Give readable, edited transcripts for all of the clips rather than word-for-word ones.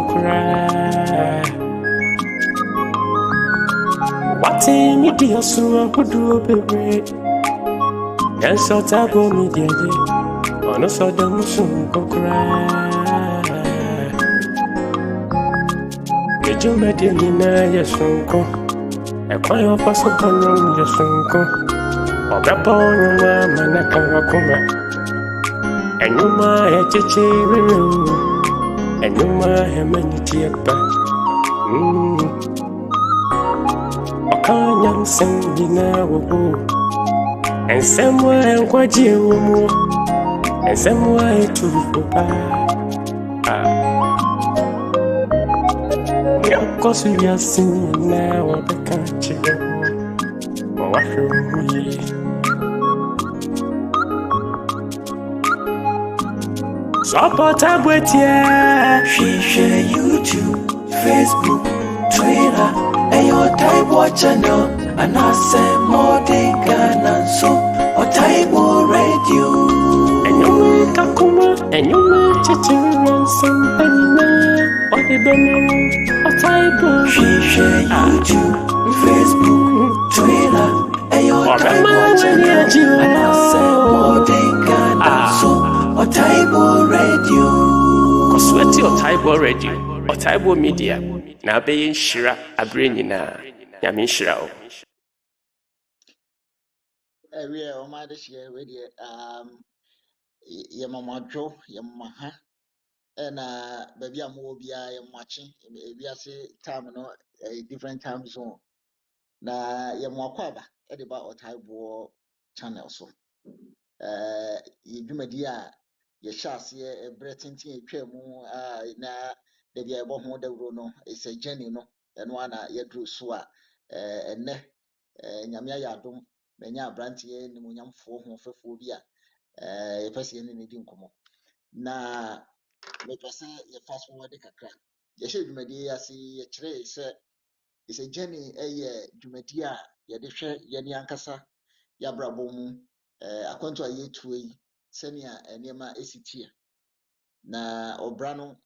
kokra. Wati media so akudu bebre. Yes, so tabo media de. Ono so da musu kokra. Kejo media ni na yesonko. E kwa yo paso kono yesonko. Obebo nyuma manaka wakuma. Enyuma ya chichiri. Enyuma ya manitieba. Okanyam sembina wo. Ensemwa nkwaje wo mu. Ensemwa eturupa. Yakosu yasina wa bekachi. Wa hwuyi. Support abwetia. Share YouTube, Facebook, Twitter, and your Taibo channel, and I say more than Ghana, so or Taibo Radio. And you make a kuma, and you make children something. What the banner, or Taibo. Share YouTube, Facebook, Twitter, and your Taibo channel, and I say more than Ghana, so or Taibo Radio. Kosweti or Taibo Radio, or Taibo Media. Na be shira abrenyina. Nyame shira o. We are on this year with Yamamadro, Yamaha, and baby, I'm will be watching. We are say time no a different time zone. Na Yamakwaba, at about Taibo channel so. You do media, your chassis, a breathing tea, na the be able more the no, it's a journey no, and one ye drew swa, and ne, Yamia Yadum. Menya abrantie ne munyamfo ho fefo bi a yefase ne di nkomo na me pese ye fast forward kakra ye hye dwumadi ase ye kire se is a journey dwumadi a ye de hwe ye ne ankasa ya brabo mu akwanto a ye tuoi sene a enema esitie na obra no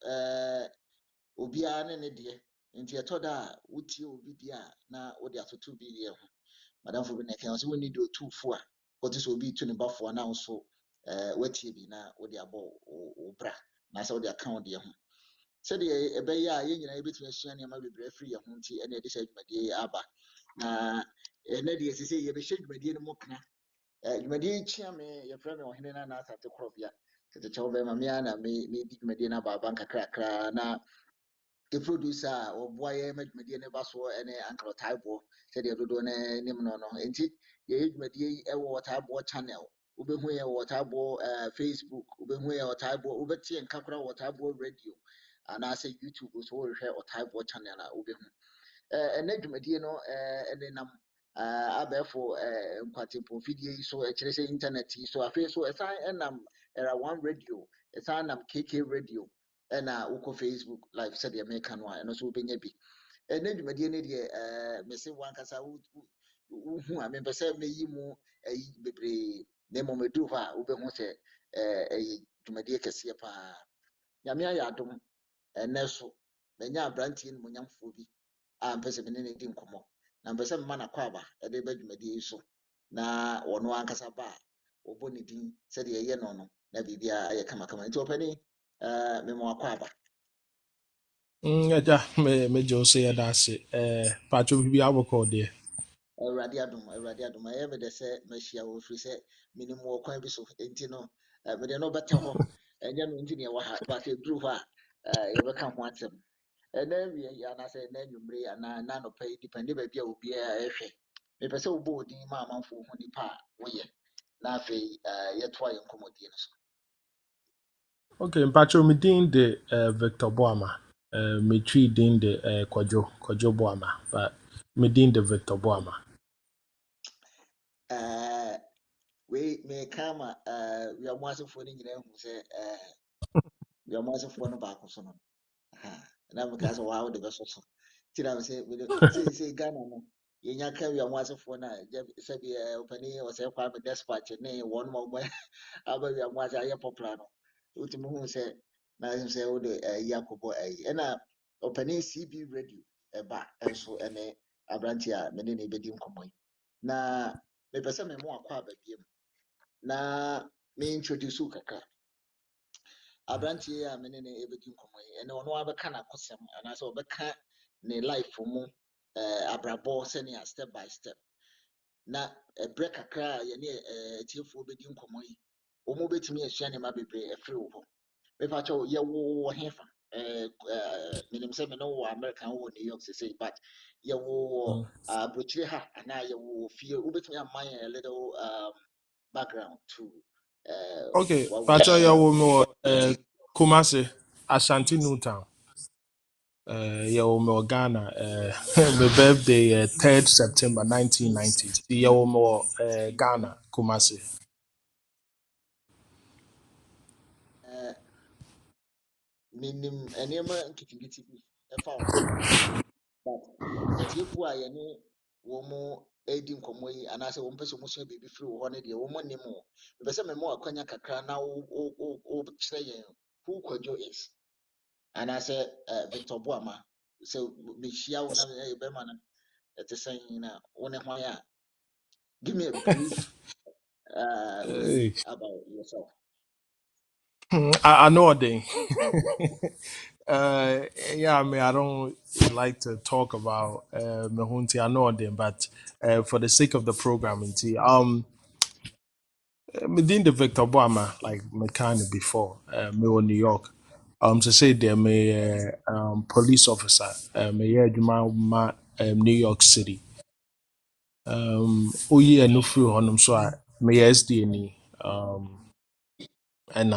obi a ne de nti etoda wutie obi dia na wo de atoto bi ye ho madam for be can so we need do two for what is will be to the buffo now so wetie bi na wo de abo obra na so the account de ho said the ebe ya ye nyina ebetumi asua ne ma bebre free ye ho nti ene de sha dwumade aba na ene de sese ye be hye dwumade no mokna dwumade chia me ye frɛ me Ohenenana na Asante Krobea tete chawo be ma me ana me di dwumade na baba nkakra na the producer or boy medmedi ne baso ene ankro taibo said the dodo ne nim no enti ye medmedi e wo taibo channel ubehu ye wo taibo Facebook ubehu ye wo taibo ubeti enkakra wo taibo radio ana say YouTube so wo hwe wo taibo channel na ubehu ene dwumadi no ene nam abefo nkwatempo fidie so e kire say internet so afi so esan enam era one radio esan nam KK radio na uko Facebook live said the American one and also benya bi na dwumadi ne de me se wan kasa hu a me pese me yi mu bebre na mo medu ho a wo be hu se dwumadi kese pa nyame ayadom ene so menya abrantie no nyamfo bi a mpese me ne di nkomo na mpese me na kwaba de ba dwumadi so na wono ankasa ba obo ne din said the ye no no na bibia aye kama nti opani me mo kwaba Ja, me Jose ya dase. Pacho bibi aboko de. Awurade adom aye me de se machia wo firi se minimum wo kwan bi so enti no me de no beta ho enye no enti ne wo ha ba se duru ho a ye be ka ho atem na wi ya na se na nwumre ana na no pay depend ba bia obi a ehwe me pese wo bo odin ma amanfo ho nipa a wo ye na fe ye to aye nkomodi no so Okay, Pacho me din de Victor Boamah. Me twi din de Kojo Boamah. But me din de Victor Boamah. we me kama wi amasefo ni nyina hu se wi amasefo no ba ko so no na me ka so wa wo de be so so tira me say Ghana no yenya ka wi amasefo na se bi opani o se kwa me dispatch ne won mo aba wi amase aye popular no ultimo hu se na yɛn sɛ wode ɛyi akɔbɔ ɛyi ɛna ɔpanin CB radio ɛba ɛnso ɛne aberante a mene ne bɛdi nkɔmmɔ yi na mepɛ sɛ me mo akɔ aba biem na me introduce wo kakra aberante yi a mene ne ɛbɛdi nkɔmmɔ yi ɛne ɔno abɛka n'akɔsɛm anaasɛ ɔbɛka ne life mu abrabɔ sɛnea step by step na ɛbrɛ kakra a yɛne atiefoɔ bɛdi nkɔmmɔ yi wɔn bɛtumi asua nneɛma bebree ɛfiri wo hɔ mefa kyɛw yɛwɔ wɔ hefa menim sɛ me ne wɔ America wɔ New York sese but yɛwɔ wɔ aburokyire ha anaa yɛwɔ wɔ fie wobɛtumi ama yɛn a little background to Okay, what we Pacho, you will Kumasi, Asante Newtown. You will Ghana. My birthday, 3rd September 1990. You will Ghana, Kumasi. menim nneɛma nketenkete bi ɛfa wo ho but atiefoɔ a yɛne wɔn edi nkɔmmɔ yi anaasɛ wɔn pɛ sɛ wɔn sua biribi firi wɔ hɔ no deɛ wɔn nim o mepɛ sɛ mɛmo akwanya kakra na wo kyerɛ yɛn who Kwadwo is anaasɛ Victor Boamah sɛ mehyia wo na ɛyɛ bɛrima no ɛte sɛn na wo ne hwan a give me a brief way Hey. about yourself. I know a thing. Yeah, I mean, I don't like to talk about Mehunti. I know a thing, but for the sake of the programming, within the Victor Obama, like me kind of before, me in New York. To say there me police officer, me yeah, New York City. Oye no free honum so me SD ni and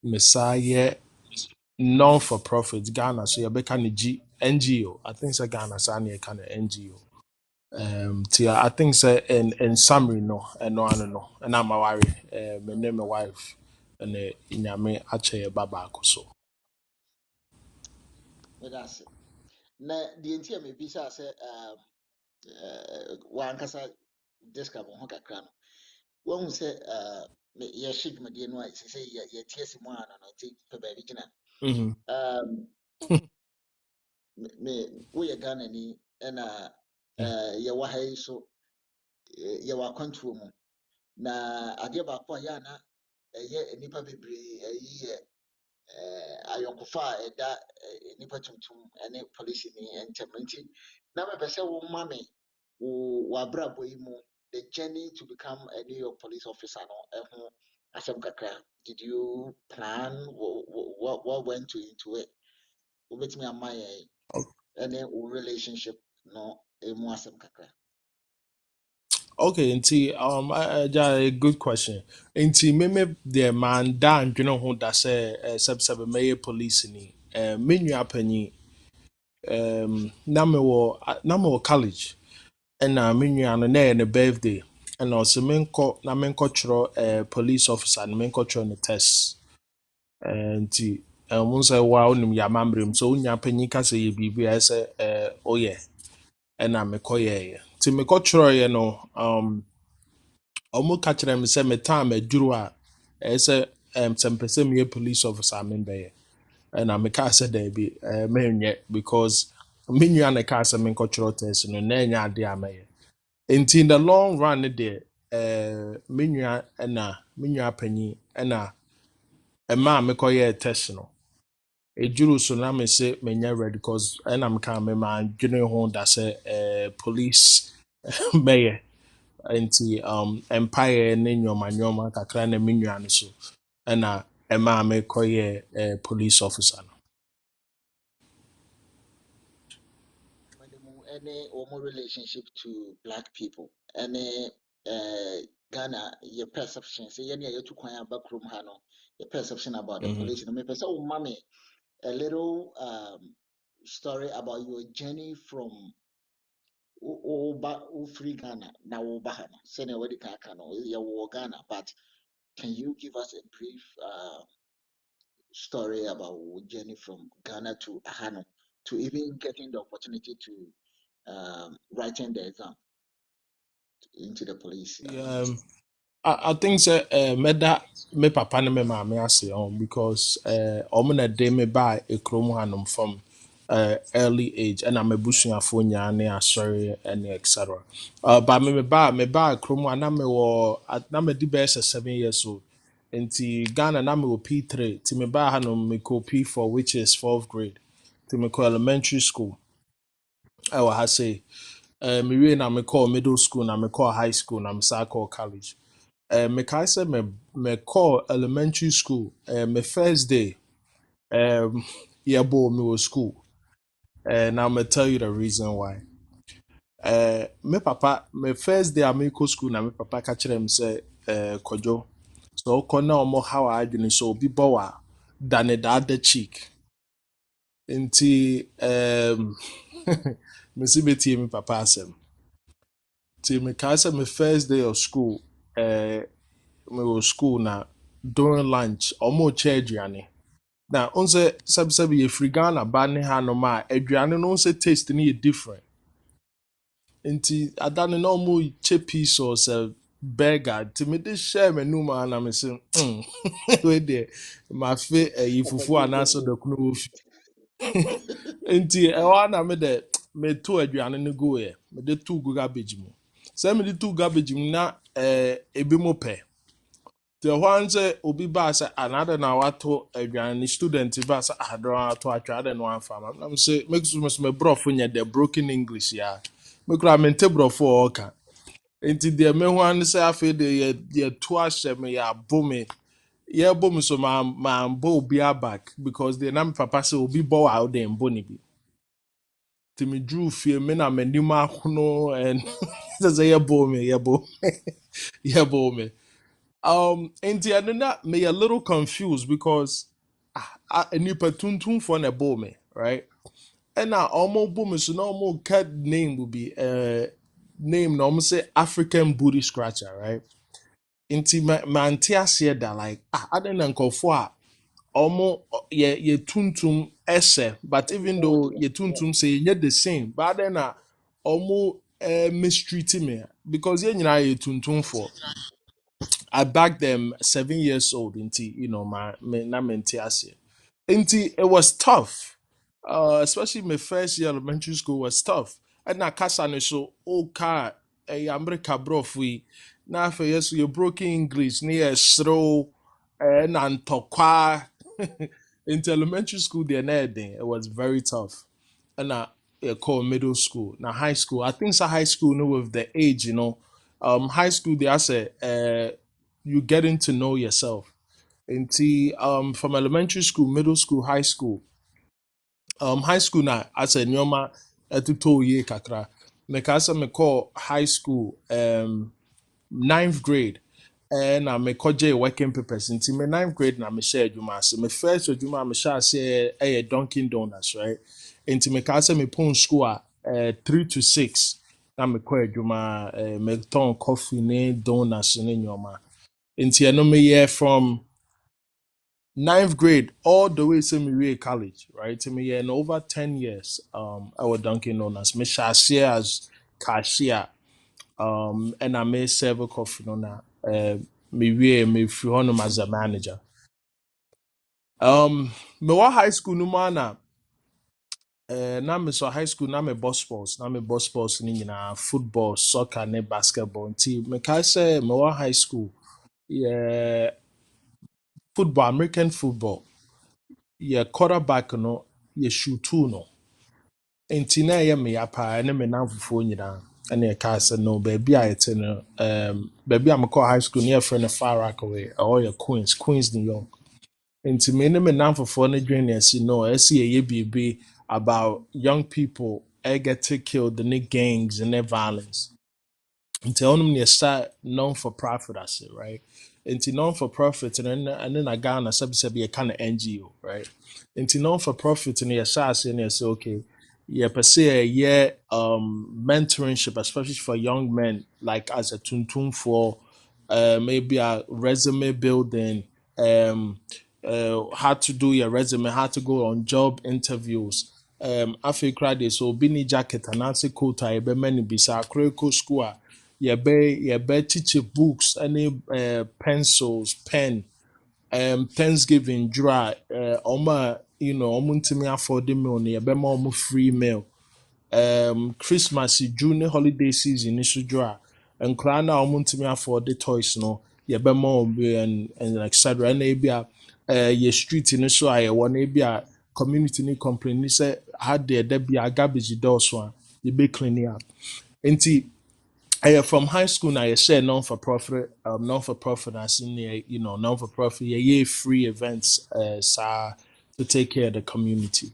me say non for profit Ghana so you be kind of NGO. I think say Ghana say any kind of NGO. I think say in summary no and no no and I'm a worry me name my wife and inyame ache baba so. That's it. Na deɛ nti a mebisa sɛ wankasa discount ho kakra no wahu sɛ yɛhyɛ dwumadie no a ɛsɛ sɛ yɛte asi mu a no no nti pɛ baabi gyina Mhm. um, woyɛ Ghanani ɛna Yeah. yɛwɔ ha yi so yɛwɔ akwantuo mu na adeɛ baako a yɛ ana ɛyɛ nnipa bebree ɛyi yɛ ayɔnkofa a ɛda nnipa tuntum ne policeni ntam nti na mepɛ sɛ woma me w'abrabɔ yi mu the journey to become a New York police officer no ɛho asɛm kakra did you plan what went into it wobɛtumi ama yɛn ɛne wo relationship no ɛmu asɛm kakra. Okay, a good question. Nti meme the man dan dwene ho da sɛ sɛbsɛb mɛyɛ police ni. Me nua panyin na mewɔ college ɛna me nua no na ɛyɛ ne birthday ɛna ɔsɛ menkɔ twerɛ police officer no menkɔ twerɛ ne test. Nti mo sɛ wa onim yɛ amammerɛ mu so wonya panyin ka sɛ yɛ biribi a ɛsɛ woyɛ ɛna mekɔyɛeɛ. Nti mekɔtwerɛeɛ no ɔmo ka kyerɛ me sɛ me time aduru a ɛyɛ sɛ sɛ mpɛ sɛ meyɛ police officer a membɛyɛ ɛna mekaa sɛ daabi menyɛ because me nua na kaa sɛ menkɔtwerɛ test no na ɛnyɛ ade a mɛyɛ nti in the long run ne deɛ me nua panyin ɛna ɛma a mekɔyɛɛ test no ɛduru so na me se menyɛ ready cause ɛna mekaa me ma dwene ho da sɛ police mɛyɛ nti empire ne nneɛma nneɛma kakra na me nua no so ɛna ɛmaa mekɔyɛ police officer no. Any more relationship to black people any Ghana your perception say any you to kwan back room hano your perception about the Mhm. police no me person oh mommy a little story about your journey from free Ghana now Bahana send a wedding no you Ghana but can you give us a brief story about your journey from Ghana to Ahano to even getting the opportunity to writing the exam into the police. Yeah, I think so. Meda me papa ne me maame ase on because omo na de me by a krom hanom from early age and I'm a busuafo nya ne asori and etc. But me ba krom na me wo na me di best 7 years old. Nti Ghana na me wo P3 ti me ba hanom me ko P4 which is fourth grade. Ti me ko elementary school. I will have say me we na me call middle school na me call high school na me sa call college. Mekae sɛ me call elementary school me first day yɛbɔ me wɔ school and I'm gonna tell you the reason why. Me papa me first day a mekɔ school na me papa ka kyerɛ me sɛ kɔdwo sɛ wokɔ na ɔmo ha wɔ adwene sɛ obi bɔ wɔ a dane the other cheek nti mesi betie me papa asɛm nti mekae sɛ me first day of school me wɔ school na during lunch ɔmo kyɛ aduane. Na unse sabi yɛfiri Ghana ba ne hanom a aduane no unse taste no yɛ different. Nti adane na ɔmo kyɛ piece or sɛ burger nti mede hyɛɛ m'anum a na mese wei deɛ mafe ɛyi fufuo anaasɛ dɔkono wɔ fi. Nti ɛhɔ a na mede meto aduane no goeɛ mede too gu garbage mu. Sɛ mede too garbage mu na ebi mo pɛ. The one say obi ba say another na wato aduane student ba say adron ato atwa de no amfa am say make sure me brofo nya the broken english ya me kura mente brofo oka enti de me ho an say afi de ye to ahye me ya bome ye bome so ma bo obi back because the name papa say obi bo out dem boni bi ti me drew fie me na manim ahono and say ye bome ye bo ye bome. And I na me a little confused because nipa tuntum for na ball me, right? And now almost boom so no more cat name will be name no say African booty scratcher, right? Inti man tia that like I don't know for almost ye tuntum ese, but even though ye tuntum say ye the same, but then almost mistreating me because ye ye tuntum for. I backed them 7 years old into na mente ase. Into it was tough. Especially my first year elementary school was tough. And na kasa no so okay America bro we na for yes you broken English near slow and antokwa into elementary school there and everything. It was very tough. And call middle school. Now high school. I think it's a high school with the age, high school they are say you getting to know yourself. And see, from elementary school, middle school, high school. High school na as a nyoma etuto ye kakra. Mekasa me call high school ninth grade. And I me koje working papers. Until my ninth grade na me share juma. So my first juma me share say Dunkin' Donuts, right? Until me kasa me pon school 3 to 6. Na me kɔ adwuma me tɔn coffee ne donuts ne nyoma. Nti ɛno meyɛ from ninth grade all the way to me college, right? To me in over 10 years I was Dunkin' Donuts. Me share as cashier and I may serve coffee no na me free honum as a manager. Me wa high school no mana na me so high school na me boss sports ni nyina football, soccer ne basketball. Nti me ka say me wa high school yeah football, American football. Yeah, quarterback no, yeah shootu no. Nti na ɛyɛ me ya paa ne me namfofoɔ nyinaa ɛna ɛka sɛ no baabi a yɛte no baabi a mekɔ high school ne yɛfrɛ no Far Rockaway ɛhɔ yɛ Queens New York. Nti me ne me namfofoɔ no dwene ne asi no ɛsi yɛyɛ biribi about young people getting killed ne gangs ne violence. Nti ɔnom ne yɛsa non for profit ase, right? Nti non for profit no ɛne na Ghana sɛbisɛbi yɛka no NGO, right? Nti non for profit no yɛhyɛ ase ne yɛsɛ okay yɛpɛ sɛ yɛyɛ mentorship especially for young men like as a tuntumfoɔ maybe a resume building how to do your resume how to go on job interviews afei koraa deɛ sɛ obi ne jacket anaasɛ coat a yɛbɛma no bi sɛ akora kɔ school a yɛbɛ teacher books any pencils, pen, Thanksgiving dry, ɔmo you know ɔmo ntumi afford meal no yɛbɛma ɔmo free meal. Christmas June holiday season nso dwo a nkwaraa no a wɔn ntumi afford the toys no yɛbɛma wɔn bi and etc. ɛna ebi a yɛ street no so a yɛwɔ no ebi a community ni complain ni sɛ ha deɛ ɛda bi a garbage dɔɔso a yɛbɛ clean it up nti from high school na yɛhyɛ non for profit as in you know non for profit yɛyɛ free events saa to take care of the community.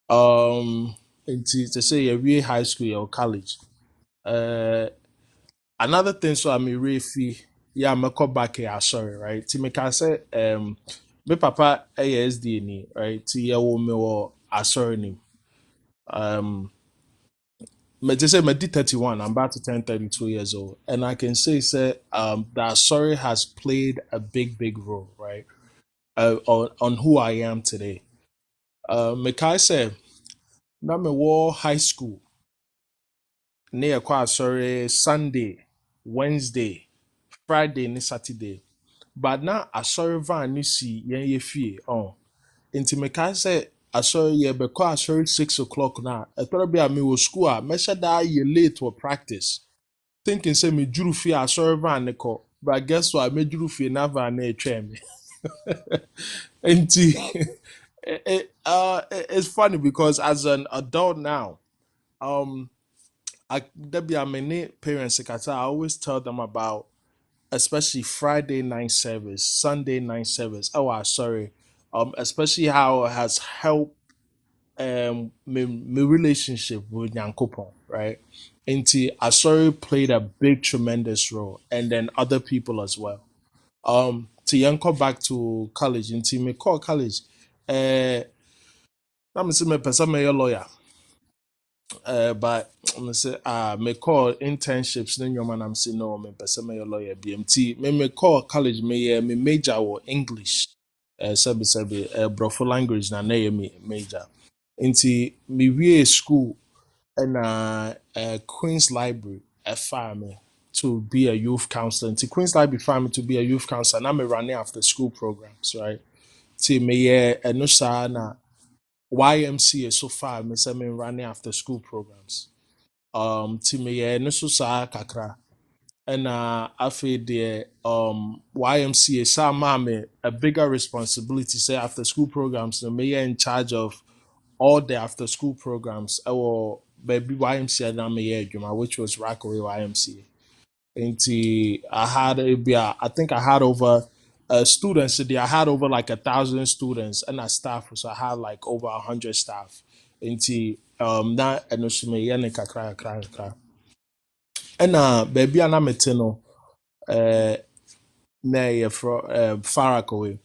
Um, nti to say yɛwie high school or college. Uh, Another thing so I'm a refi yeah mɛkɔ back here sorry right. Ti meka say me papa ASD ni right. Ti yɛwɔ me wɔ asɔre ni. Me just say me di 31. I'm about to turn 32 years old, and I can say that sorry has played a big role right on who I am today. Meka say na me wɔ high school. Ne yɛkɔ asɔre Sunday, Wednesday, Friday ne Saturday. But na asɔre van ne si yɛn yɛ fie. Nti mekae sɛ asɔre yɛbɛkɔ asɔre 6 o'clock na ɛtɔrɔ bi a mewɔ school a mɛhyɛ daa yɛ late wɔ practice. Thinking sɛ medwuru fie a asɔre van ne kɔ. But guess what? Medwuru fie na van ne etwɛn me. Nti it's funny because as an adult now, um, there be many parents I always tell them about especially Friday night service, Sunday night service. Oh, sorry. Especially how it has helped my relationship with Nyankopon, right? Into Asori played a big tremendous role and then other people as well. To yanko back to college, into me call college. I'm saying me person me a lawyer. But I'm say me call internships in your man I'm saying no me person me lawyer BMT me call college me major or English sabi brofo language na me major nti me we school and Queen's Library found me to be a youth counselor nti Queen's Library found me to be a youth counselor now me running after school programs right ti me no saa na YMCA so far me say me running after school programs ti meyɛ no so saa kakra ɛna afei deɛ YMCA saa maa me a bigger responsibility say after school programs no meyɛ in charge of all the after school programs ɛwɔ baabi YMCA na meyɛ adwuma which was Rockaway YMCA nti I think I had over students today. I had over like 1,000 students and a staff, so I had like over 100 staff. Nti na ɛno so meyɛ ne kakra. Ɛna baabi a na mete no na ɛyɛ Far Rockaway.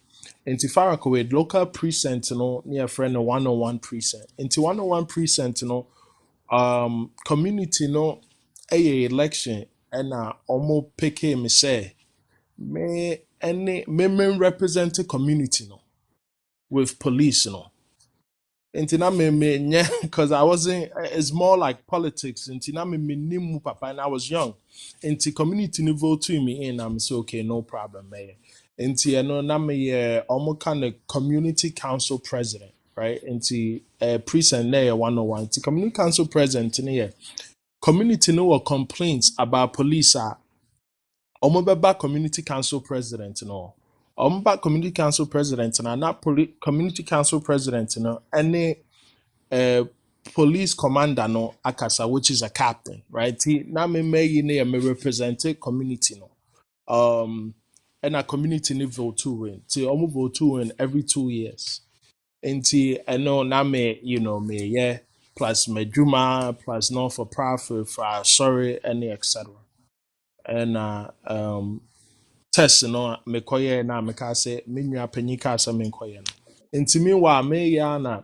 Nti Far Rockaway local precinct no ne yɛfrɛ no 101 precinct. Nti 101 precinct no community no ɛyɛ election ɛna ɔmo peke me sɛ me represent the community no with police no. Nti na me nye because I wasn't it's more like politics. Nti na me nimu papa and I was young. Nti community no vote to me in I'm say okay no problem man. Nti na me almost kind of community council president, right? Nti precinct there 101. Nti community council president in here. Community no were complaints about police Omobeba community council president no. Omba community council president na not community council president no any police commander no akasa which is a captain right na me yi me represent community no and a community ni vote to win ti omo vote to win every 2 years nti ɛno na me you know me yeah plus me juma plus non for profit for sorry any etc and test no mekɔyɛ na meka sɛ me nua panyin kaa sɛ menkɔyɛ no nti meanwhile meyɛ na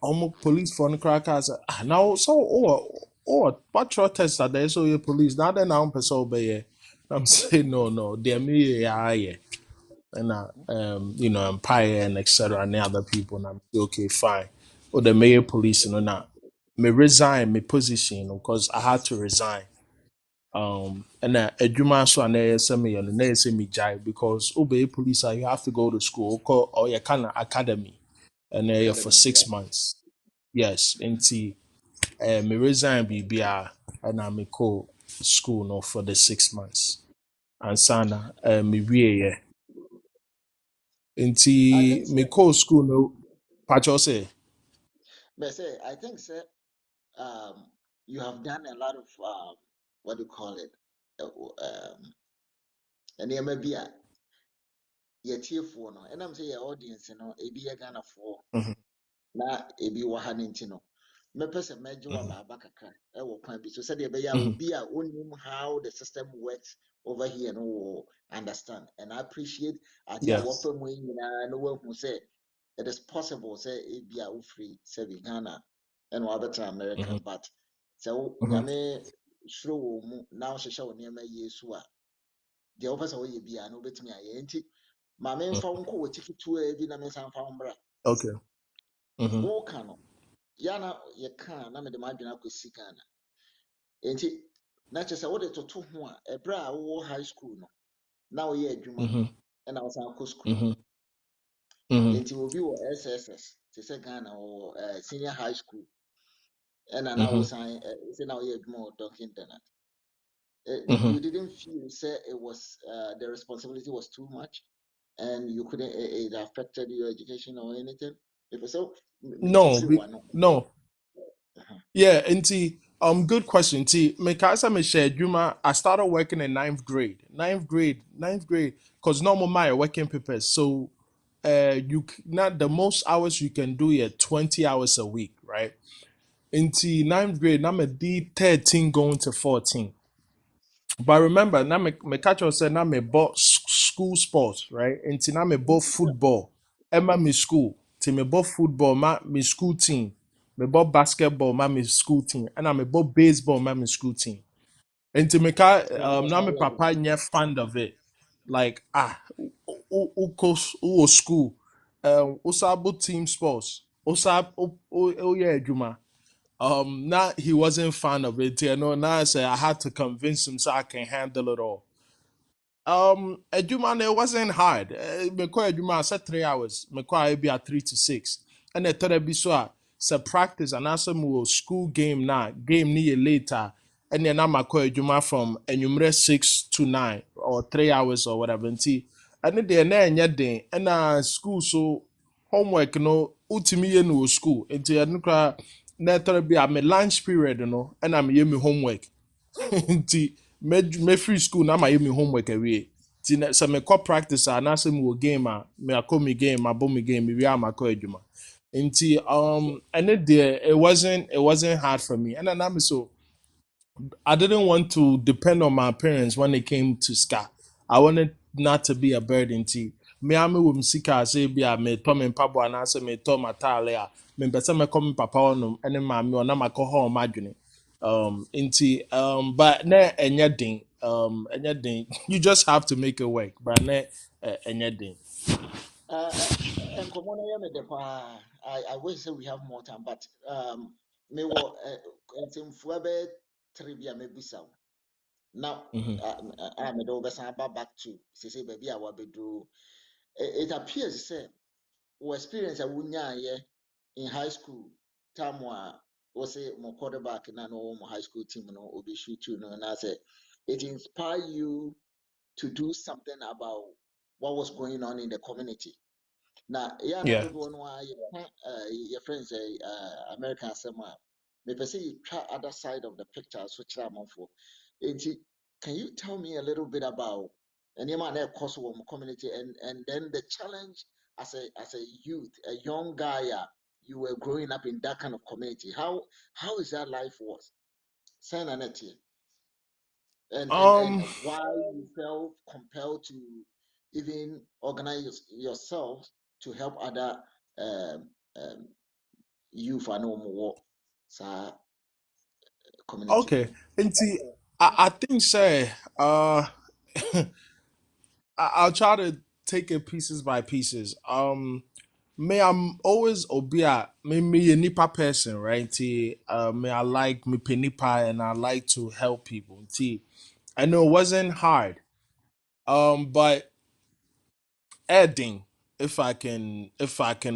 ɔmo police for no koraa kaa sɛ na so patro test ada sɛ ɔyɛ police na adɛn na wompɛ sɛ wobɛyɛ I'm saying no deɛ meyɛ ayɛ ɛna you know empire and etc and the other people na I'm say okay fine o the mayor police no na me resign my position because I had to resign. And adwuma so na ɛyɛ me no na ɛsɛ me jai because obey police you have to go to school or you can academy and for Academy, yeah. 6 months. Yes, nti me resign bibia and I me call school no for the 6 months. And sana me wie I nti think me so. call school no pacho say. But say, I think so. Um, you have done a lot of what do you call it? And there may be a your for no, and I'm saying your audience, a be a Ghana for Mhm, na ebi wɔ ha ne nti no mɛpɛ sɛ mɛgye wa mhm, baaba kakra ɛwɔ kwan bi so sɛdeɛ ɛbɛyɛ a mhm. obi a onim how the system works over here no will understand and I appreciate ade a Yeah. wɔfa mu yi nyinaa no wahu sɛ it is possible sɛ ebi a wofiri sɛbi Ghana ɛna wabɛtena America Mhm, but sɛ mhm, nyame soro wɔ mu na wohyehyɛ wo nneɛma yie so a deɛ wopɛ sɛ woyɛ biara no wobɛtumi ayɛ nti maame mhm. mfa wo nkɔ wɔ akyi ketewa bi na me nsa mfa wo mbra Okay. Mhm, woka no yana yɛka na mede m'adwene akɔsi Ghana nti na kyerɛ sɛ wode toto ho a ɛberɛ a wowɔ high school no na woyɛ adwuma mhm, ɛna wosan akɔ school mhm, mhm, nti obi wɔ SSS te sɛ Ghana wɔ senior high school ɛna na mhm, wosan sɛ na woyɛ adwuma wɔ Dunkin Donut. mhm. You didn't feel say it was the responsibility was too much and you couldn't it affected your education or anything if so metie No, firi w'ano. no. Uh-huh. Yeah, nti good question. Nti me kasa me share Juma. I started working in ninth grade. Ninth grade. Cause normal my working papers. So not the most hours you can do it 20 hours a week, right? Into ninth grade, I'm a D13 going to 14. But remember, now me catch us say now me bought school sports, right? And now me bought football. Emma me school. Till me bought football, me school team. Me bought basketball, me school team. And I me bought baseball, me school team. And to me now me papa nye fond of it. Like who school. Usabo team sports. Oh yeah, Juma. Now he wasn't fan of it. You know, now I say I had to convince him so I can handle it all. Adwuma no, it wasn't hard. Mekɔ adwuma I said 3 hours. Mekɔ be at 3 to 6. And the third be so practice and also more school game now. Game near later. And then I'm adwuma from enumerate 6 to 9 or 3 hours or whatever. And then they na den. And school so homework no ultimate no school. And no kra na third be at my lunch period no. And I'm me homework. Nti free school na ma yɛ me homework awie nti sɛ mekɔ practice a anaasɛ mewɔ game a meakɔ me game mabɔ me game mewie a makɔ adwuma nti ɛne deɛ it wasn't hard for me ɛna na me so I didn't want to depend on my parents when it came to ska. I wanted not to be a burden to me. I'm with sika say be a me to me pabo and answer me to my tale. Me pesa me come papa on and mommy or na ma ko home madwene. Inti but na anything anything you just have to make it work. But na anything. Nkɔmmɔ no yɛ me dɛ paa. I wish say we have more time, but mewɔ ntemfua bɛyɛ tere bi a mɛbisa wo. Now, Mm-hmm. a mede wobɛsan aba back to sese baabi a wabɛduru. It appears sɛ wo experience a wonyaeɛ in high school time a wɔse mo quarterback na no mo high school team no obi shoot you no na sɛ it inspire you to do something about what was going on in the community. Na ya na Yeah. dodoɔ no a yɛka yɛfrɛ no sɛ American asɛm a mepɛ sɛ yɛtwa other side of the picture so kyerɛ amanfoɔ nti can you tell me a little bit about nneɛma a na ɛkɔ so wɔ mo community and then the challenge as a youth a young guy you were growing up in that kind of community how is that life was sɛn na na ɛteɛ and Um why you felt compelled to even organize yourself to help other um, um, youth and more sa community no okay. Inti I think say I'll try to take it pieces by pieces. Me, I'm always obia. Me a nipa person, right? Me, I like me pe nipa, and I like to help people. I know it wasn't hard. But adding, if I can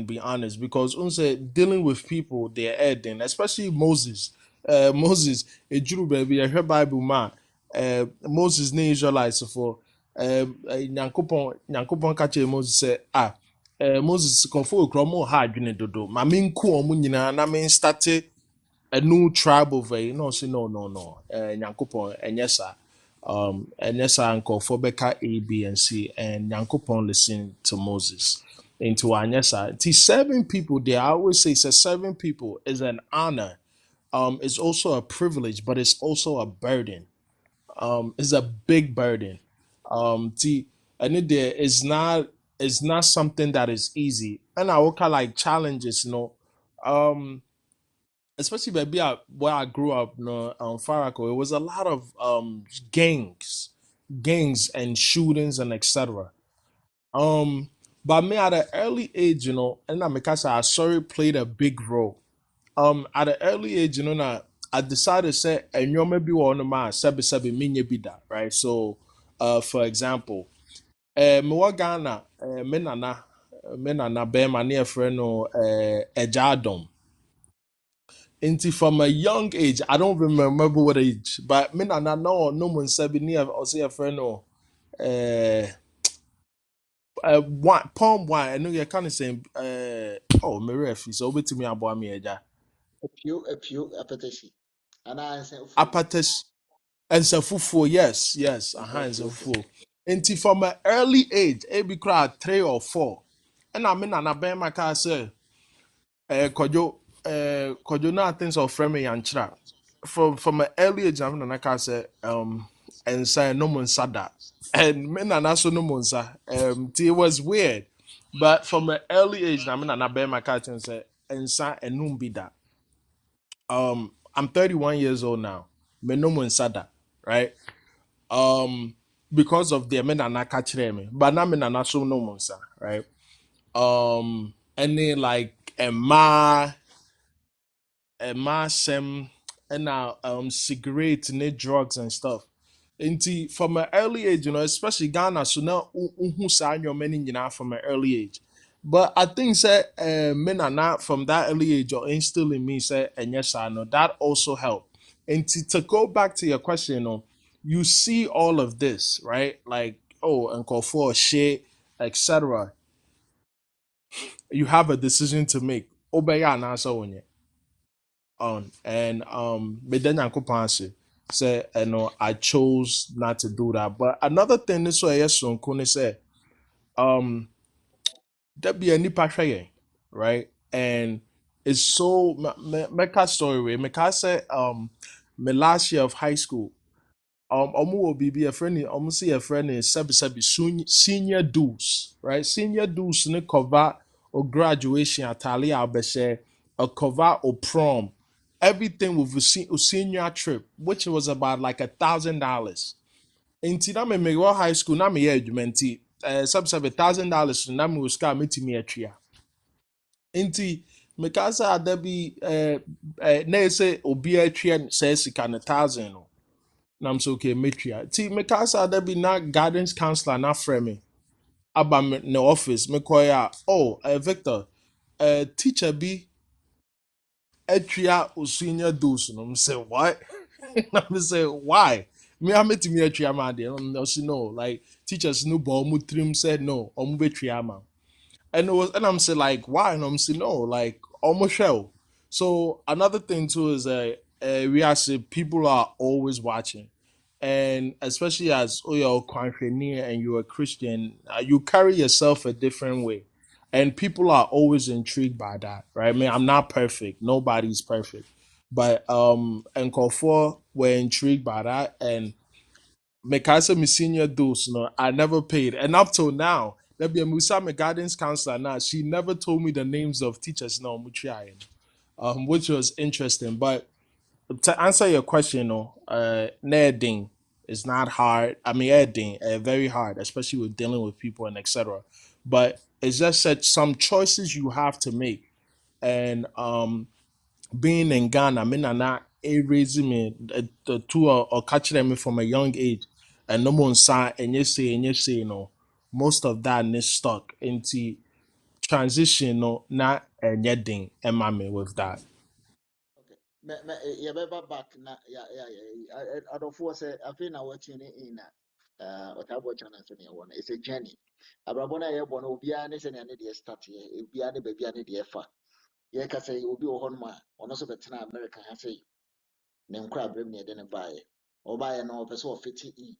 be honest, because unse dealing with people, they're adding, especially Moses. Moses, a Jew baby, I heard Bible man. Moses ne Israelites for Nyankopon kache Moses say Moses konfo okro mo ha adwene dodo. Ma menku omo nyina na men start a new tribe of no say no nyankopɔn ɛnyɛ saa ɛnyɛ saa nkurɔfoɔ bɛka A B and C and nyankopɔn listen to Moses into anyɛ saa nti serving people there I always say serving people is an honor, it's also a privilege but it's also a burden, it's a big burden, see, and it there is not, it's not something that is easy and I look at like challenges, um especially baby where I grew up, Farako, it was a lot of gangs and shootings and etc. Um, but me at an early age, and I because I sorry played a big role. At an early age, na I decided to say, and you maybe one of my sebi minye bida, right? So, for example, me wa Ghana, me nana, be my near friend no, Ejadom. Into from a young age, I don't remember what age, but me na no one sabi ni or say a friend or one palm wine. I know you kind of saying oh me refi so over to me about me eja A few apetition. And I say, full. apates and fufu, yes And and so, fufu. Into from an early age, it be crowd 3 or 4, and I mean na ben my car say kojo na things of framing and chat from an early age I'm na ka say and say no mun sada and men na so no mun sa it was weird but from an early age na me na be my car and say and sa enum be that I'm 31 years old now, me no mun sada, right, um because of the men na catch me but na me na so no mun sa, right, and then like ɛma asɛm ɛna cigarette ne drugs and stuff. Nti from an early age, especially Ghana, so now who saa nneɛma no nyinaa from an early age. But I think say men are not from that early age or instill in me say and yes I know that also help. And to go back to your question, you see all of this, right? Like oh and call for shit, etc. You have a decision to make. Obey and answer on it on and meda nyankopɔn ase sɛ I chose not to do that but another thing is so ɛyɛ sonko ne sɛ um there be a nipa hwɛ yɛn, right, and it's so meka story way meka sɛ my last year of high school ɔmo wɔ biribi yɛfrɛ ne ɔmo si yɛfrɛ ne sɛbi senior dues, right, senior dues ne cover or graduation atale a ɔbɛhyɛ a cover or prom, everything with a senior trip which was about like $1,000 nti na me wɔ high school na me yɛ adwuma nti sɛbi $1,000 na me wɔ sika a metumi atua nti meka sɛ ada bi na yɛ sɛ obi atua sɛ sika no 1,000 no na I'm so okay metria ti me ka sa da bi na guidance counselor na frɛ me aba me ne office me call ya oh Victor teacher bi atria senior dose no me say what na me say why me I met me atria ma de no she no like teachers no bo mu trim said no omu betria ma and it was and I'm saying like why and I'm saying no like almost shell. So another thing too is we are saying people are always watching, and especially as you're and you're a Christian, you carry yourself a different way, and people are always intrigued by that, right? I mean, I'm not perfect, nobody's perfect, but and for were intrigued by that, and Mekasa me senior dose, I never paid. And up till now, there be a Musa my guidance counselor now. She never told me the names of teachers now, which was interesting. But to answer your question, nerding is not hard. I mean, editing, very hard, especially with dealing with people and etc. But It's just that some choices you have to make. And being in Ghana, me nana raising me the two or catching me from a young age, and no one say and you say no. Most of that is stuck into transition no not anything and me with that. Okay. Yeah, back na yeah. I don't force it. I feel now watching it in Ottawa channel so near one. It's a journey. Abrabona ye born obia ne se ne de start here. Obia ne baby ne de fa. Ye ka say obi wo hon ma. Ono so betena America ha say. Ne nkra abrem ne de ne bae. Obae no person of fit in.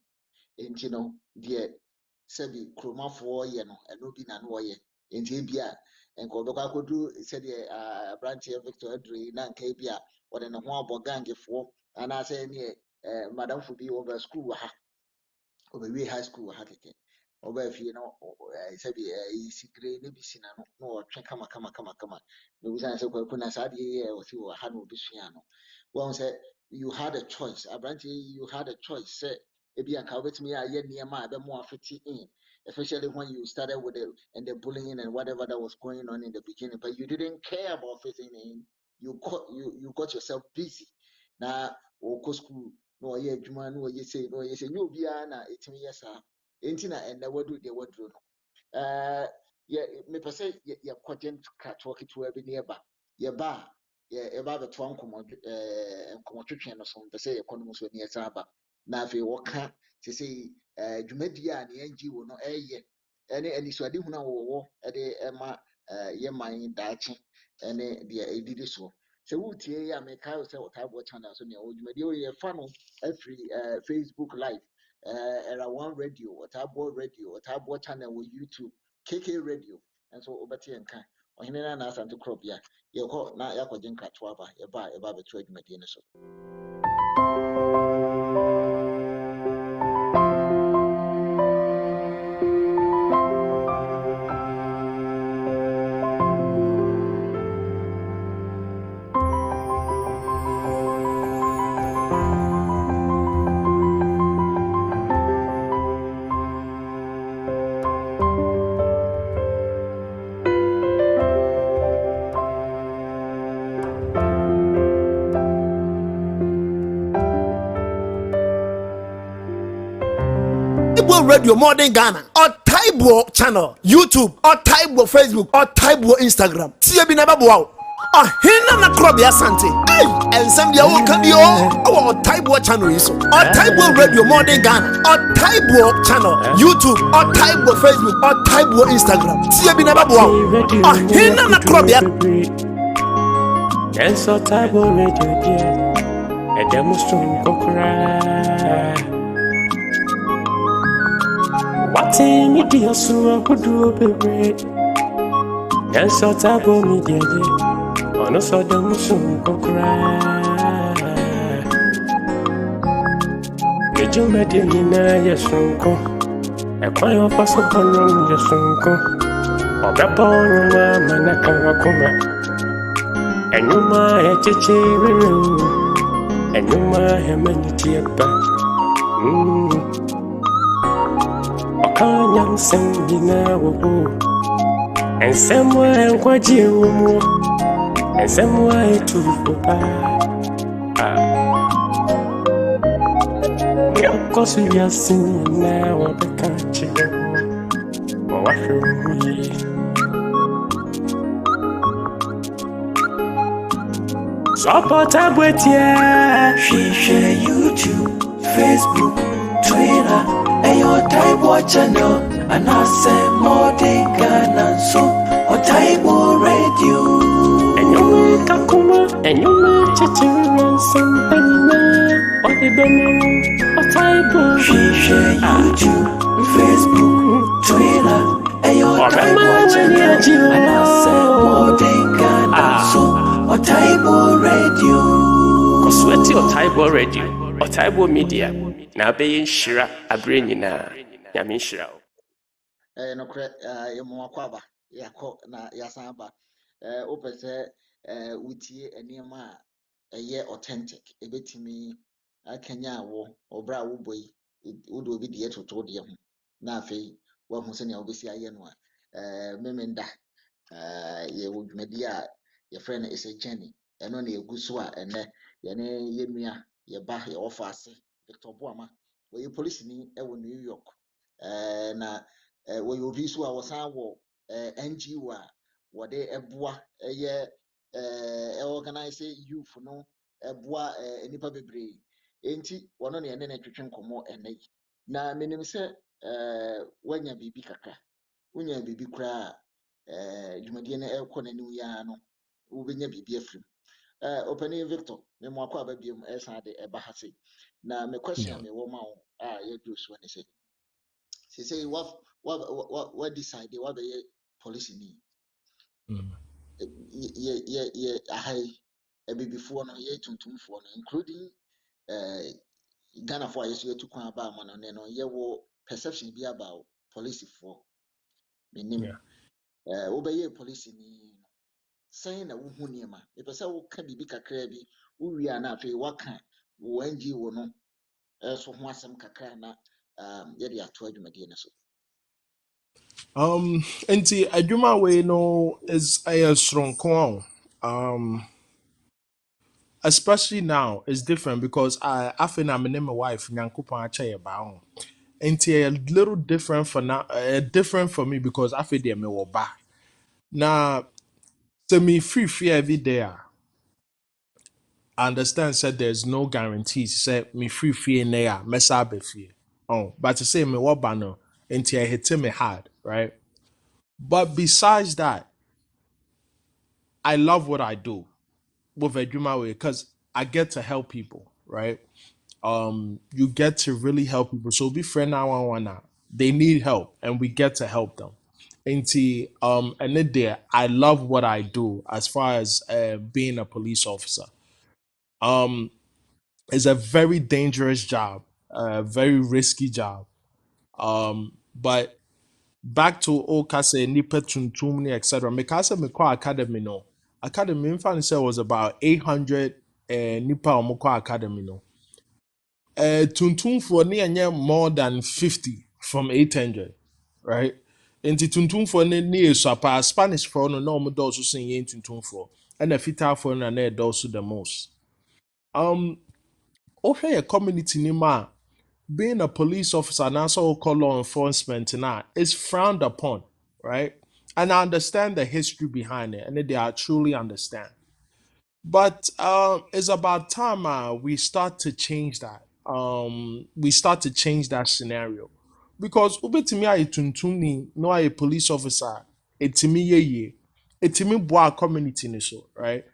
Enti no de sebi kromafoɔ yɛ no ɛno bi na no wɔyɛ enti bi a nka ɔbɛkɔ akɔdu sɛdeɛ aberanteɛ Victor Adre na nka bi a ɔde ne ho abɔ gangefoɔ anaasɛ ne madamfo bi ɔbɛ school wɔ ha ɔbɛwie high school wɔ ha kɛkɛ ɔbaa fie no sɛbi sikire ne bi si na no na ɔtwe kama na obisan sɛ kwaku na saa deɛ yɛ ɔsi wɔ ha na obɛsua no wɔn sɛ you had a choice aberanteɛ you had a choice sɛ ebi anka wobɛtumi ayɛ nneɛma a ɛbɛmo afiti in especially when you started with it and the bullying and whatever that was going on in the beginning but you didn't care about fitting in you got yourself busy na wokɔ school na ɔyɛ adwuma na ɔyɛ sei nyɛ obiara na ɛtumi yɛ saa enti na ɛnɛ wadu deɛ waduro no mepɛ sɛ yɛkɔgye kratoɔ ketewa bi ne yɛba a yɛba abɛtoa nkɔmmɔtwetwe no so mpɛ sɛ yɛkɔ no mu so ani ɛsan aba na afei wɔka te sɛ dwumadi a ne yɛngye wo no ɛyɛ ɛne anisoadehunu a wɔwɔ ɛde ɛma yɛman daakye ɛne deɛ ɛdidi soɔ sɛ wotie yi a mekae wo sɛ Ɔtaeboɔ channel so nea ɔwɔ dwumadi wɔ yɛfa no afiri Facebook live era one radio Ɔtaeboɔ channel wɔ YouTube KK radio nso wobɛte yɛnka Ohenenana Asante Krobea yɛkɔ na yɛakɔgye nkratoa aba yɛba abɛto adwumadie no so. Radio Modern Ghana or Otaeboɔ channel YouTube or Otaeboɔ Facebook or Otaeboɔ Instagram tie bi na ba boa Ohenenana Krobea Asante and some dia wo ka bi o Otaeboɔ channel yi so Otaeboɔ Radio Modern Ghana or Otaeboɔ channel YouTube or Otaeboɔ Facebook or Otaeboɔ Instagram tie bi na ba boa Ohenenana Krobea Yes, Otaeboɔ radio dear a demonstration kokra Wati media so akudu bebre Yes Otaeboɔ media de ono so dem so kokra Mejo media nyina yesonko ekwan ofa so bono yesonko obebo nwa manaka wakoma enuma echechere enuma hemaniti eba Kanyam sembina wo and somewhere and kwaji wo and somewhere to papa of course we are seeing now what the country what support up with ya share YouTube Facebook Twitter Otaeboɔ channel and I say Modern Ghana so Otaeboɔ radio and you kakuma and you make children something what the banner Otaeboɔ share YouTube Facebook Twitter Otaeboɔ channel and I say Modern Ghana so Otaeboɔ radio Kosweti Otaeboɔ radio Otaeboɔ media na be nhyira abre nyina nyame nhyira no kre yemo akwaba yakọ na yasan aba opɛ sɛ wotie nneɛma a ɛyɛ authentic ebetimi akanya wo obra wo boy wo do bi de toto de ho na afei wo hu sɛ ne obesi ayɛ no a memenda ye dwumadi a yɛfrɛ no is a journey ɛno na yɛgu so a ɛnɛ yɛne yɛnua yɛba yɛwɔfa ase Victor Boamah wɔyɛ policeni ɛwɔ New York na wɔyɛ obi so a wɔsan wɔ NGO a wɔde ɛboa ɛyɛ organize youth no ɛboa nipa bebree enti wɔno na yɛne no twetwe nkɔmmɔ ɛnɛ yi na menim sɛ wanya biribi kakra wonya biribi koraa dwumadie no ɛkɔ n'anim yia no wobɛnya biribi afirim Opening Victor me mo akɔ aba biom ɛsan de ɛba ha sei na me question Yeah. me wɔ ma wo a yɛduru so ne sɛ say what decide what be policy ni Mm. ye ahai before no ye tuntumfoɔ no including Ghana for yesu yetu kwan ba ma no ne no ye wo perception bi about policy for Yeah. menim wobɛyɛ policy ni sɛn na wohu nneɛma mepɛ sɛ woka biribi kakra bi wowie a na afei waka wo NGO no so ho asɛm kakra na yɛde ato adwumadie no so Nti adwuma wei no is a strong call. Especially now it's different because I feel I'm my wife nyankopon akyɛ yɛ ba ho. Nti a little different for now, different for me because I feel them me wo ba. Now, to me free every day. I understand said there's no guarantees. Say me free in there, mess up free. Oh, but to say me what banner until I hit me hard, right? But besides that, I love what I do with Eduma way because I get to help people, right? You get to really help people. So be friend now one now. They need help and we get to help them. And then there, I love what I do as far as being a police officer. Um, it's a very dangerous job, a very risky job. But back to Okase, Nipa Tuntumni, etc. Mikasa Miko Academy no. Academy in fact said was about 800 Nipa Omoko Academy no. Tuntum for near more than 50 from 800, right? Nti tuntum for near so Spanish for no no more also saying yen tuntum for and a fita for na na also the most. Okay, a community ni ma being a police officer and also call law enforcement now is frowned upon, right? And I understand the history behind it, and they are truly understand. But it's about time we start to change that. We start to change that scenario because ubetimi aye tuntuni no aye police officer etimi ye etimi boa community ni so right.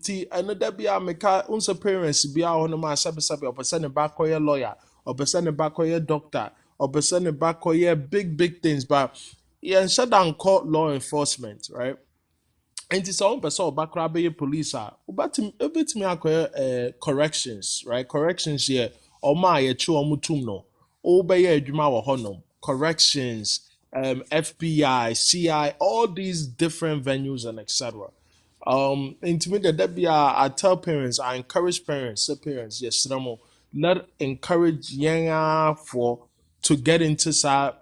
Ti another be a meka unsa parents be a hono ma sabe opese ne ba koye lawyer opese ne ba koye doctor opese ne ba koye big things but yeah shut down call law enforcement right. Nti sɛ wɔn pɛ sɛ ɔba koraa bɛyɛ police a wobɛtumi akɔyɛ corrections right corrections yɛ ɔmo a yɛkye ɔmo tum no wobɛyɛ adwuma wɔ hɔnom corrections FBI CI all these different venues and etc. Nti me dada bi a I tell parents I encourage parents say parents yɛsrɛ mo let encourage yɛn ara for to get into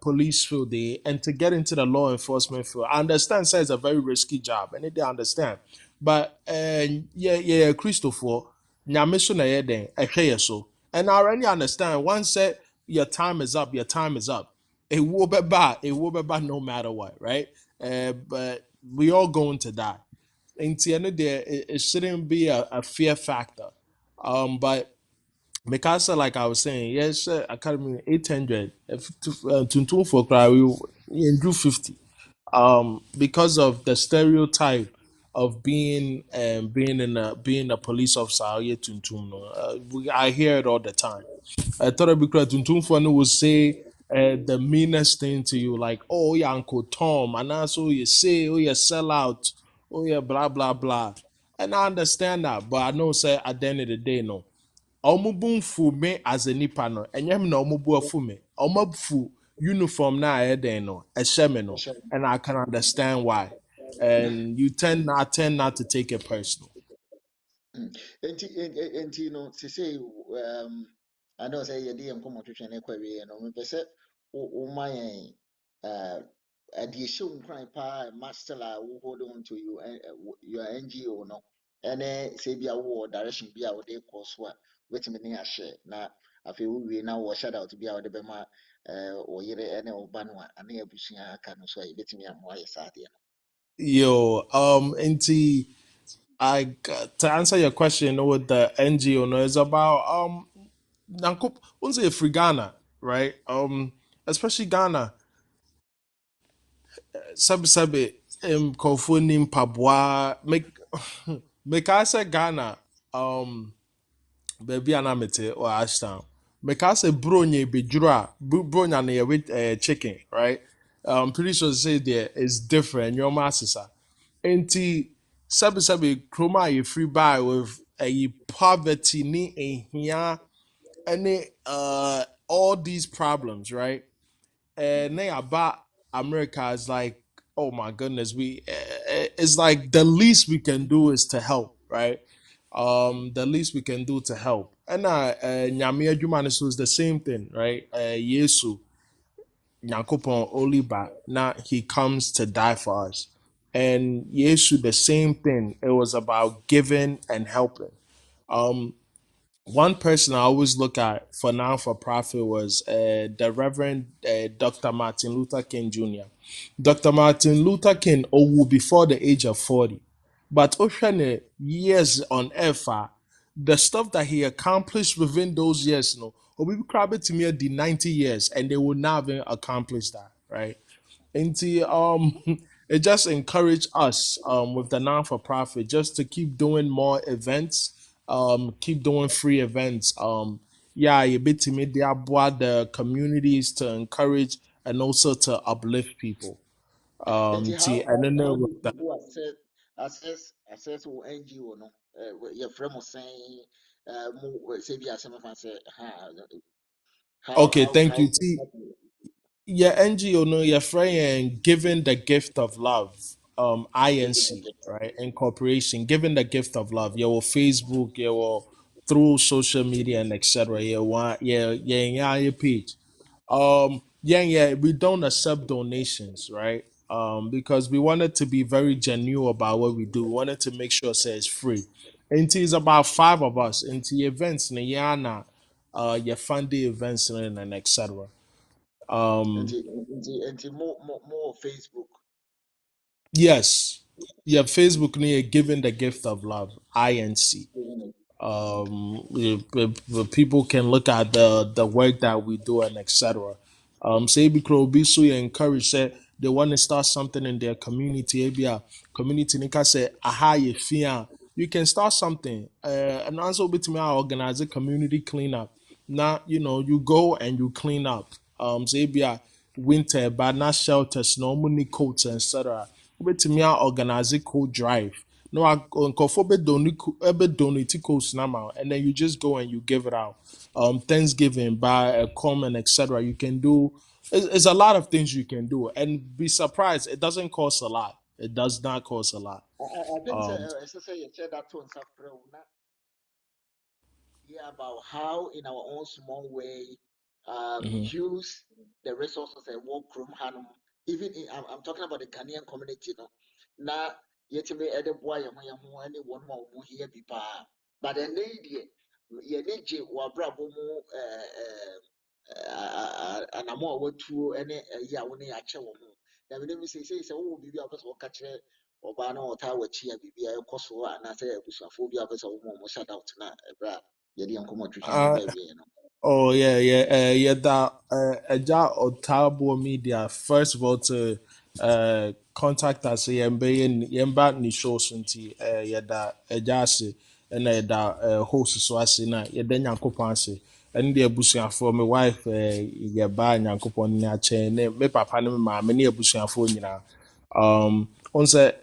police field and to get into the law enforcement field. I understand say it's a very risky job, and they understand. But yeah, Christopher, nyame so na yɛ den, ɛhwɛ yɛ so. And I already understand. Once said your time is up, your time is up. It will be bad no matter what, right? But we all going to die. And there, it shouldn't be a fear factor. But because like I was saying, yes, Academy 800, to for cry, we do 50. Because of the stereotype of being a police officer, yeah, no. I hear it all the time. I thought it'd be great. Tuntum for no will say the meanest thing to you, like, oh yeah, Uncle Tom, and that's all you say, oh yeah, sell out, oh yeah, blah blah blah. And I understand that, but I know say at the end of the day, no ɔmo bu mfu me as a nipa no ɛnyɛ me na ɔmo bu afu me ɔmo afu uniform na ɛyɛ den no ɛhyɛ me no and I can understand why and you tend not to take it personal. Enti no se say I know say yɛde yɛn nkɔmmɔ twetwe ne kɔ wie no mepɛ sɛ woma yɛn the show crime pa master who hold on to you your NGO no and say be a war direction be our day course what wait me near share na afi we now was shout out to be our de bema or yere ene obanwa ane abusia aka no so betimi am why sade Yo, into to answer your question with the NGO, no, it's about unse free Ghana, right? Especially Ghana, sabi kofo nim pabwa make I say Ghana, baby anamete or Ashtown. Make I say bronya bejura, bronya na with chicken, right? Pretty sure say there is different. Your master, enti sabi chroma you free buy with a poverty ni ehia any all these problems, right? And they about America is like, oh my goodness, we it's like the least we can do is to help, right? The least we can do to help. And Nyame adwuma no so is the same thing, right? Yesu Nyankopon only ba now he comes to die for us. And Yesu the same thing. It was about giving and helping. Um, One person I always look at for now for profit was the Reverend Dr. Martin Luther King Jr. Dr. Martin Luther King owu before the age of 40. But Oshane years on earth, the stuff that he accomplished within those years, no, Obi Krabi to me the 90 years and they would not have accomplished that, right? Into it just encourage us with the non-for-profit just to keep doing more events, keep doing free events. Yeah, a bit to me they about the communities to encourage and also to uplift people. and See, I don't know how with do that. people access or NGO no your friend was saying mo say be asem fan say how Okay, how thank how you. See, yeah, NGO no, your friend giving the gift of love. giving the INC, gift. right? Incorporation, giving the gift of love. You will Facebook, you will through social media and etc. You want yeah, your page. Yeah, we don't accept donations, right? Because we wanted to be very genuine about what we do. We wanted to make sure say it's free. And it's about five of us into events in Yana, your fund the events and etc. Um, Nti more Facebook. Yes. Yeah, Facebook near giving the gift of love, INC. Giving it. People can look at the work that we do and etc. Say because be so you encourage say they want to start something in their community. Maybe a community nika say aha you fear you can start something. And also bit me organize a community cleanup. Now you go and you clean up. Say be a winter but not shelters, no money coats etc. Bit me organize a cold drive no, nkɔfoɔ donate coats now, and then you just go and you give it out. Thanksgiving, buy a comment, etc. You can do. It's a lot of things you can do, and be surprised. It doesn't cost a lot. It does not cost a lot. I think so Um, as I say you share that one yeah, about how in our own small way mhm. use the resources and work from Hanum. Even I'm talking about the Ghanaian community, no. Now, yet me at the boy, any one more here be pa. But the lady, ye need you, or brabo mo, and I'm more to any ya when I chew. Now, when we say, oh, be a person catch it. Ọbaa or ɔtaa chia biribi a ɛkɔ so a anaasɛ abusuafoɔ bi a wɔpɛ sɛ wɔn shout out na ɛberɛ a yɛde nkɔmmɔ twitwa ho uh, baawie no. Oh yeah. That Eja Otabo Media. First of all, to contact us, yemba ni shows nti yada Eja se na yada host so ase na yada Nyankopon ase. And the abusuafo my wife yeba Nyankopon ni ache ne me papa ne me maame ne abusuafo nyina. On say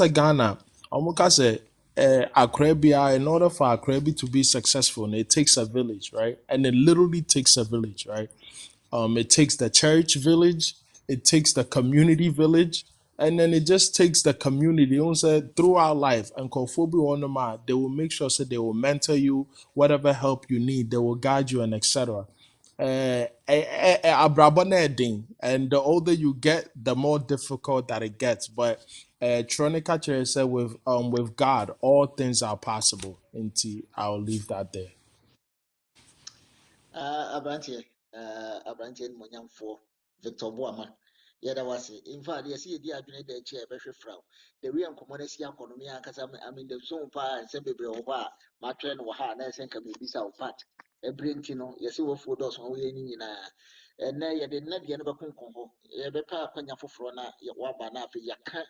Ghana, Omuka say Akrabia, in order for Akrabi to be successful, it takes a village, right? And it literally takes a village, right? It takes the church village, it takes the community village, and then it just takes the community. Also, throughout life, and they will make sure so they will mentor you, whatever help you need, they will guide you, and etc. abrabọ na ɛden, and the older you get, the more difficult that it gets. But Tronica Church said with God, all things are possible. Inti, I'll leave that there. Aberanteɛ aberanteɛ no monyamfoɔ Victor Boamah yɛda wase in fact yɛsɛ yɛdi adwene da akyi a ɛbɛhwɛ fra wo the way nkɔmmɔ no asi akɔ no me ankasa I mean the zone paa nsɛm bebree wɔ hɔ a matwerɛ no wɔ ha a na ɛsɛ nka mebisa wo part ɛberɛ nti no yɛsɛ wɔfuo dɔɔso ma woyɛ no nyinaa ɛnnɛ yɛde nnadeɛ no bɛkonkɔn hɔ yɛbɛpɛ akwanya foforɔ na wɔaba na afei yɛaka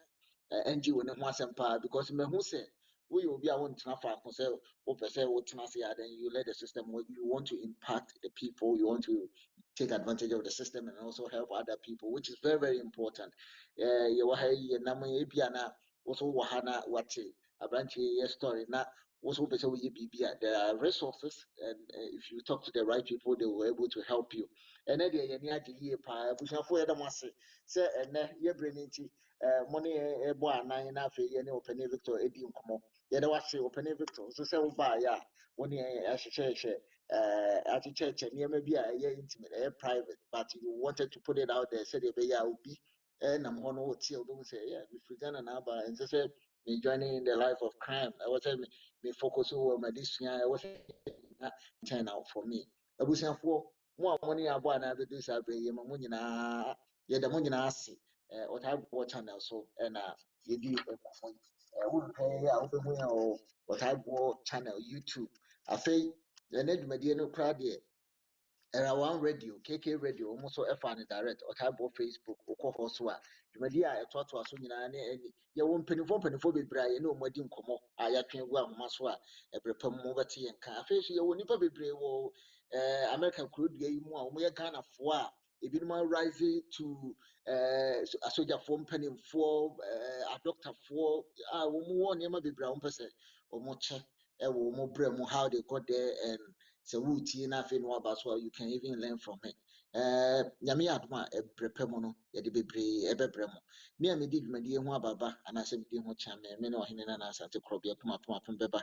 NGO ne ho asɛm paa because mahu sɛ woyɛ obi a wontena faako sɛ wopɛ sɛ wotena ase a then you let the system work. You want to impact the people, you want to take advantage of the system and also help other people, which is very, very important. You ha yi nam ebia na also wɔ ha na wate abranche story na also pɛ sɛ woyɛ biribi there are resources, and if you talk to the right people they will be able to help you. And then yɛni agye yie paa abusuafo yɛda mo ase sɛ ɛnɛ yɛbrɛ ne nti mo ne ɛbɔ anan na afei yɛne ɔpɛni Victor edi nkɔmmɔ yɛda wase ɔpɛni Victor so sɛ wobaeɛ a wo ne ahyehyɛhyɛ akyekyɛkyɛ nneɛma bi a ɛyɛ intimate ɛyɛ private but you wanted to put it out there sɛdeɛ ɛbɛyɛ a obi nam hɔ no wɔtie wobɛhu sɛ mefiri Ghana na aba ɛnsɛ sɛ me joining in the life of crime ɛwɔ sɛ me focus wɔ m'adesua ɛwɔ sɛ na turn out for me abusuafoɔ mo a mo ne abɔ anaa bɛdu saa berɛ yi ma mo nyinaa yɛda mo nyinaa ase ɔtaebɔ channel so ɛna yɛdi nkɔmmɔ wompɛ a wobɛhu yɛ ɔtaebɔ channel YouTube afei ɛnɛ dwumadie no koraa deɛ era one radio KK radio almost so ɛfa direct ɔtaebɔ Facebook wokɔ hɔ so a dwumadie a ɛtoatoa so nyinaa ne ani yɛwɔ mpanimfoɔ bebree a yɛne ɔmo adi nkɔmmɔ a yɛatwe gu ahoma so a ɛberɛ pa mu wobɛte yɛn nka afei so yɛwɔ nnipa bebree wɔ America kurodua yi mu a ɔmo yɛ Ghanafoɔ a ebinom rise to asogyafoɔ mpanimfoɔ adɔktafoɔ a wɔn wɔ nneɛma bebree a wɔn pɛ sɛ wɔn kyɛ ɛwɔ wɔn brɛ mu how they got there and sɛ wotie na afei na waba so a you can even learn from it nyame adom a ɛbrɛ pɛ mu no yɛde bebree ɛbɛbrɛ mu me a medi dwumadie ho ababa anaasɛ medi ho kyame me ne Ohenenana Asante Krobea apem bɛba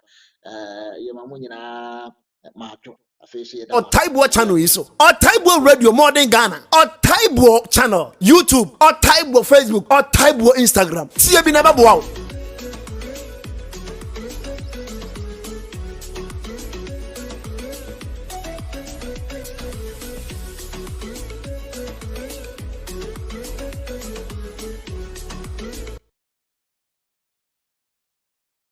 yɛma mo nyinaa maadwo. Otaibo channel is so. Otaibo Radio Modern Ghana. Otaibo channel YouTube. Otaibo Facebook. Otaibo Instagram. See you be never wow.